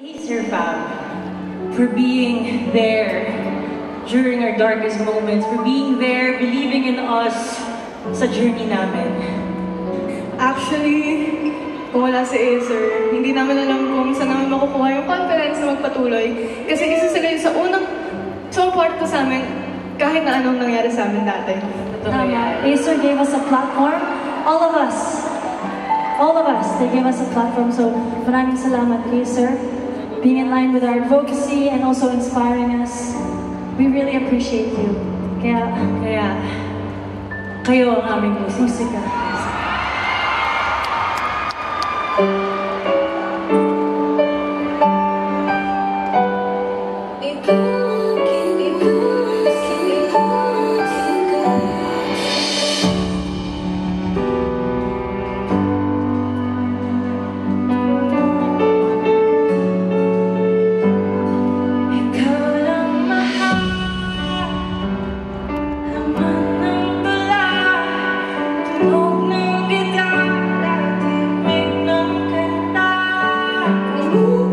Acer fam, for being there during our darkest moments, for being there, believing in us sa journey namin. Actually, kung wala si Acer, hindi namin alam kung saan namin makukuha yung confidence na magpatuloy. Kasi isa sila yung sa unang support ko sa amin kahit na anong nangyari sa amin dati. Tama. Acer gave us a platform. All of us, they gave us a platform. So, maraming salamat, Acer. Being in line with our advocacy and also inspiring us. We really appreciate you. Kaya, kayo ang aming musika. Ooh.